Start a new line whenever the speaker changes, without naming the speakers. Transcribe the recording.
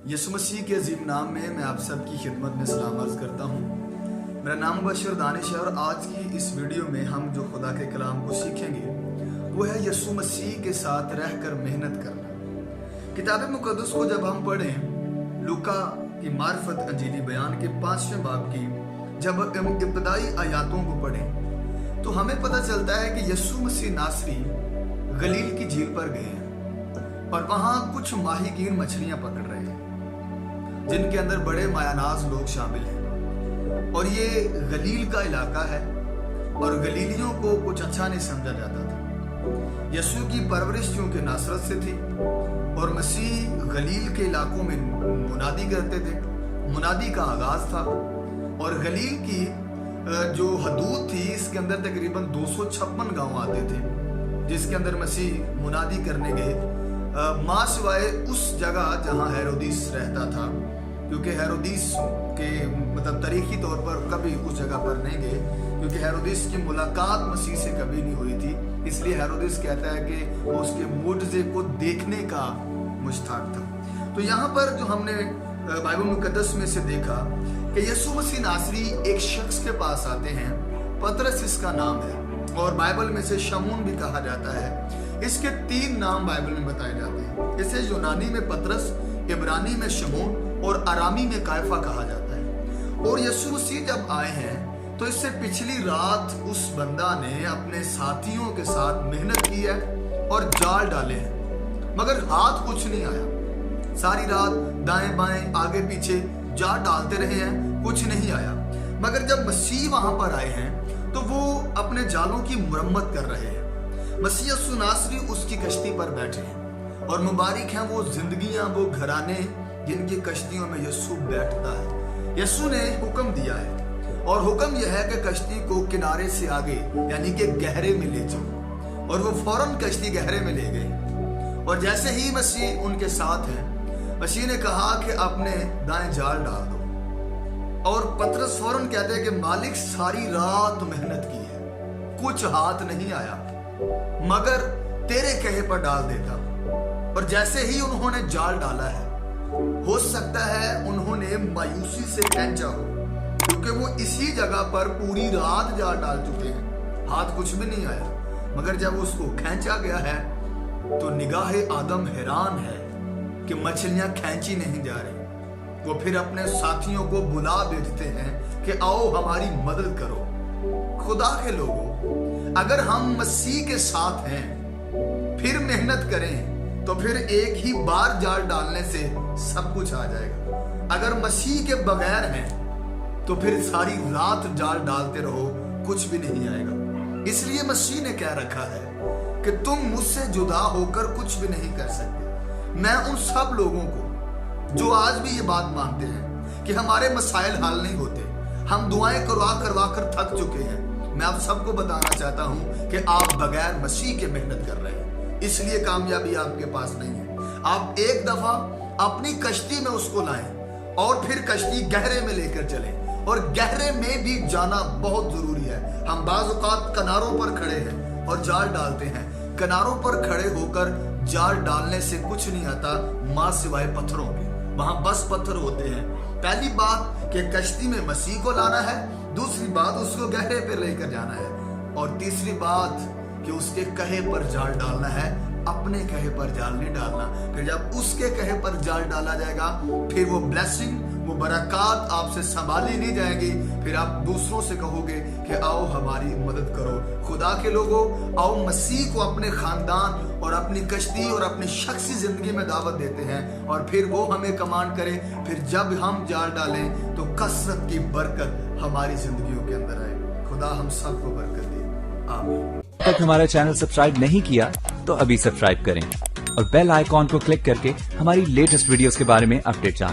यसु मसीह के अजीम नाम में मैं आप सबकी खिदमत में सलाम अर्ज करता हूँ। मेरा नाम बशर दानिश है और आज की इस वीडियो में हम जो खुदा के कलाम को सीखेंगे वो है यसु मसीह के साथ रहकर मेहनत करना। किताब मुकद्दस को जब हम पढ़ें, लूका की मार्फत अंजीली बयान के 5वें बाब की जब इब्तदाई आयातों को पढ़ें तो हमें पता चलता है कि यसु मसीह नासरी गलील की झील पर गए हैं और वहां कुछ माहीगीर मछलियां पकड़ रहे हैं जिनके अंदर बड़े मायानाज लोग शामिल हैं। और ये गलील का इलाका है और गलीलियों को कुछ अच्छा नहीं समझा जाता था। यसू की परवरिश चूंकि नासरत से थी और मसीह गलील के इलाकों में मुनादी करते थे, मुनादी का आगाज था और गलील की जो हदूद थी इसके अंदर तकरीबन 256 गांव आते थे जिसके अंदर मसीह मुनादी करने गए, मां सिवाय उस जगह जहां हेरोदिस रहता था, क्योंकि हेरोदिस के मतलब तारीखी तौर पर कभी उस जगह पर नहीं गए क्योंकि हेरोदिस की मुलाकात मसीह से कभी नहीं हुई थी। इसलिए हेरोदिस कहता है कि वो उसके मुजज़े को देखने का मुश्ताक था। तो यहाँ पर जो हमने बाइबल मुकद्दस में से देखा कि यसु मसीह नासरी एक शख्स के पास आते हैं, पतरस इसका नाम है और बाइबल में से शमून भी कहा जाता है। इसके 3 नाम बाइबल में बताए जाते हैं। इसे यूनानी में पतरस, इब्रानी में शमून और अरामी में कायफा कहा जाता है। और यसु मसीह जब आए हैं तो इससे पिछली रात उस बंदा ने अपने साथियों के साथ मेहनत की है और जाल डाले हैं, मगर हाथ कुछ नहीं आया। सारी रात दाएं बाएं आगे पीछे जाल डालते रहे हैं, कुछ नहीं आया। मगर जब मसीह वहां पर आए हैं तो वो अपने जालों की मुरम्मत कर रहे हैं। मसीह यसु नासरी उसकी कश्ती पर बैठे हैं और मुबारक हैं वो जिंदगियां, वो घराने जिनकी कश्तियों में यसु बैठता है। यसु ने हुक्म दिया है और हुक्म यह है कि कश्ती को किनारे से आगे यानी कि गहरे में ले जाओ, और वो फौरन कश्ती गहरे में ले गए। और जैसे ही मसीह उनके साथ है, मसीह ने कहा कि अपने दाएं जाल डाल दो, और पतरस फौरन कहते हैं कि मालिक सारी रात मेहनत की है, कुछ हाथ नहीं आया, मगर तेरे कहे पर डाल देता। और जैसे ही उन्होंने जाल डाला है, हो सकता है उन्होंने मायूसी से खींचा हो क्योंकि वो इसी जगह पर पूरी रात जाल डाल चुके हैं, हाथ कुछ भी नहीं आया। मगर जब उसको खींचा गया है तो निगाह आदम हैरान है कि मछलियां खींची नहीं जा रही। वो फिर अपने साथियों को बुला भेजते हैं कि आओ हमारी मदद करो। खुदा के लोगों, अगर हम मसीह के साथ हैं फिर मेहनत करें तो फिर एक ही बार जाल डालने से सब कुछ आ जाएगा। अगर मसीह के बगैर हैं तो फिर सारी रात जाल डालते रहो, कुछ भी नहीं आएगा। इसलिए मसीह ने कह रखा है कि तुम मुझसे जुदा होकर कुछ भी नहीं कर सकते। मैं उन सब लोगों को जो आज भी ये बात मानते हैं कि हमारे मसाइल हल नहीं होते, हम दुआएं करवा कर थक चुके हैं, मैं आप सबको बताना चाहता हूं कि आप बगैर मसीह के मेहनत कर रहे हैं, इसलिए कामयाबी आपके पास नहीं है। आप एक दफा अपनी कश्ती में उसको लाएं और फिर कश्ती गहरे में लेकर चलें, और गहरे में भी जाना बहुत जरूरी है। हम बाज़ औक़ात किनारों पर खड़े हैं और जाल डालते हैं, किनारों पर खड़े होकर जाल डालने से कुछ नहीं आता मां सिवाय पत्थरों के, वहां बस पत्थर होते हैं। पहली बात कि कश्ती में मसीह को लाना है, दूसरी बात उसको गहरे पे लेकर जाना है, और तीसरी बात कि उसके कहे पर जाल डालना है, अपने कहे पर जाल नहीं डालना। फिर जब उसके कहे पर जाल डाला जाएगा फिर वो ब्लेसिंग, वो बरकत आपसे संभाली नहीं जाएगी। फिर आप दूसरों से कहोगे कि आओ हमारी मदद करो। खुदा के लोगों, आओ मसीह को अपने खानदान और अपनी कश्ती और अपनी शख्सी जिंदगी में दावत देते हैं और फिर वो हमें कमांड करे। फिर जब हम जाल डालें तो कसरत की बरकत हमारी जिंदगियों के अंदर आए। खुदा हम सबको बरकत दे, आमीन।
तक हमारा चैनल सब्सक्राइब नहीं किया तो अभी सब्सक्राइब करें और बेल आइकॉन को क्लिक करके हमारी लेटेस्ट वीडियोस के बारे में अपडेट जानें।